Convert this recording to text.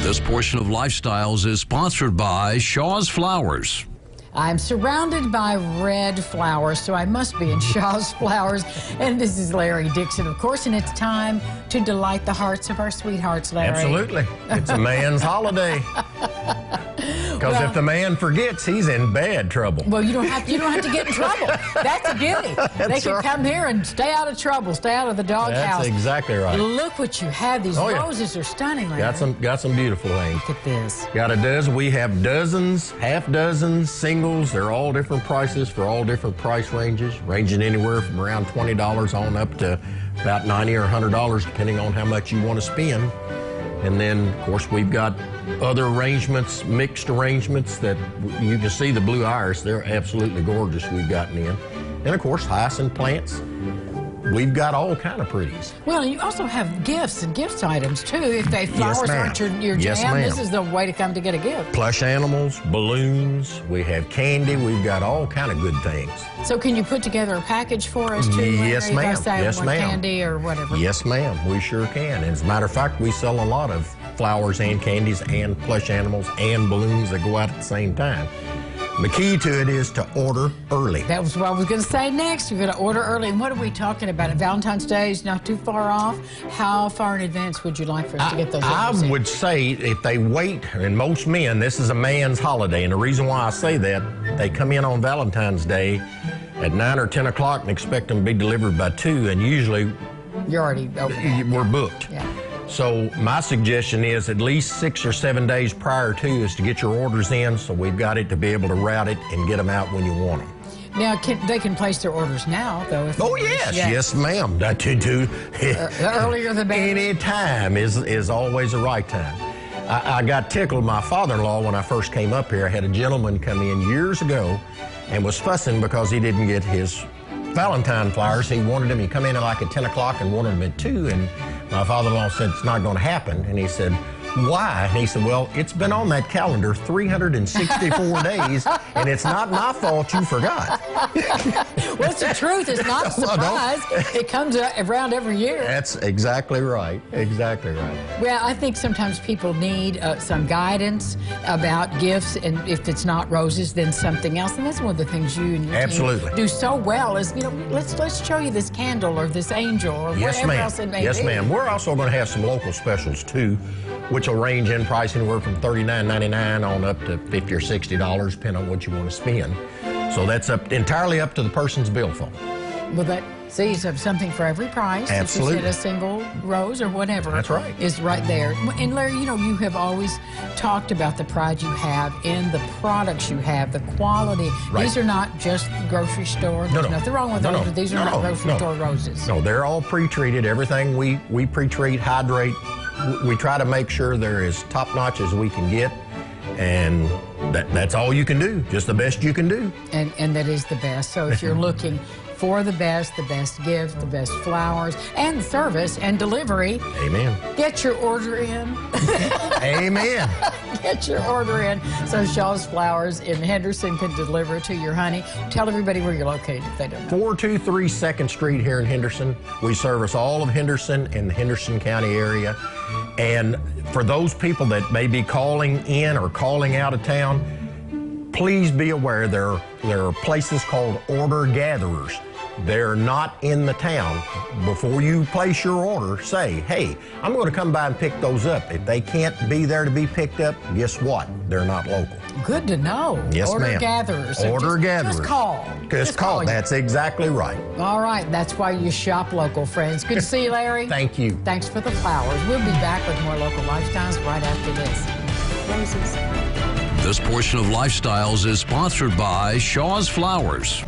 This portion of Lifestyles is sponsored by Shaw's Flowers. I'm surrounded by red flowers, so I must be in Shaw's Flowers. And this is Larry Dixon, of course, and it's time to delight the hearts of our sweethearts, Larry. Absolutely. It's a man's holiday. Because if the man forgets, he's in bad trouble. Well, you don't have to get in trouble. That's a beauty. They can come here and stay out of trouble, stay out of the doghouse. That's exactly right. Look what you have. These roses are stunning, Larry. Got some beautiful things. Look at this. Got a dozen. We have dozens, half dozens, singles. They're all different prices for all different price ranges, ranging anywhere from around $20 on up to about $90 or $100, depending on how much you want to spend. And then, of course, we've got other arrangements, mixed arrangements that you can see the blue iris. They're absolutely gorgeous we've gotten in. And, of course, hyacinth plants. We've got all kind of pretties. Well, you also have gifts and gift items, too. If they flowers aren't your jam, this is the way to come to get a gift. Plush animals, balloons, we have candy. We've got all kind of good things. So can you put together a package for us, too? Yes, ma'am. Yes, ma'am. Candy or whatever. Yes, ma'am. We sure can. As a matter of fact, we sell a lot of flowers and candies and plush animals and balloons that go out at the same time. The key to it is to order early. That was what I was going to say next. You're going to order early. And what are we talking about? Valentine's Day is not too far off. How far in advance would you like for us to get those orders in? I would say if they wait, and most men, this is a man's holiday. And the reason why I say that, they come in on Valentine's Day at 9 or 10 o'clock and expect them to be delivered by 2. And usually you're already over. We're booked. Yeah. So my suggestion is at least 6 or 7 days prior to is to get your orders in, so we've got it to be able to route it and get them out when you want them. Now, they can place their orders now, though. Yes, ma'am. That to do. The earlier the better. Any time is always the right time. I got tickled. My father-in-law, when I first came up here, I had a gentleman come in years ago and was fussing because he didn't get his Valentine flowers. He wanted them. He come in at like at 10 o'clock and wanted them at 2, and my father-in-law said, it's not going to happen. And he said, why? And he said, well, it's been on that calendar 364 days, and it's not my fault you forgot. Well, it's the truth. It's not a surprise. It comes around every year. That's exactly right. Exactly right. Well, I think sometimes people need some guidance about gifts, and if it's not roses, then something else. And that's one of the things you and your team do so well is, you know, let's show you this candle or this angel or whatever else it may be. Yes, ma'am. We're also going to have some local specials, too, which will range in price anywhere from $39.99 on up to $50 or $60, depending on what you want to spend. So that's entirely up to the person's billfold. Well, so you have something for every price. Absolutely. If you said a single rose or whatever. That's right. Is right there. And Larry, you know, you have always talked about the pride you have in the products you have, the quality. Right. These are not just grocery store. There's nothing wrong with those. These are not grocery store roses. No, they're all pre-treated. Everything we pre-treat, hydrate. We try to make sure they're as top-notch as we can get, and that's all you can do, just the best you can do. And that is the best. So if you're looking for the best gift, the best flowers, and service and delivery. Amen. Get your order in. Amen. Get your order in so Shaw's Flowers in Henderson can deliver it to your honey. Tell everybody where you're located if they don't know. 423 2nd Street here in Henderson. We service all of Henderson and the Henderson County area. And for those people that may be calling in or calling out of town, please be aware there are places called order gatherers. They're not in the town. Before you place your order, say, hey, I'm going to come by and pick those up. If they can't be there to be picked up, guess what? They're not local. Good to know. Yes, ma'am. Order gatherers. Order gatherers. Just call. Just call. That's exactly right. All right. That's why you shop local, friends. Good to see you, Larry. Thank you. Thanks for the flowers. We'll be back with more local lifestyles right after this. Roses. This portion of Lifestyles is sponsored by Shaw's Flowers.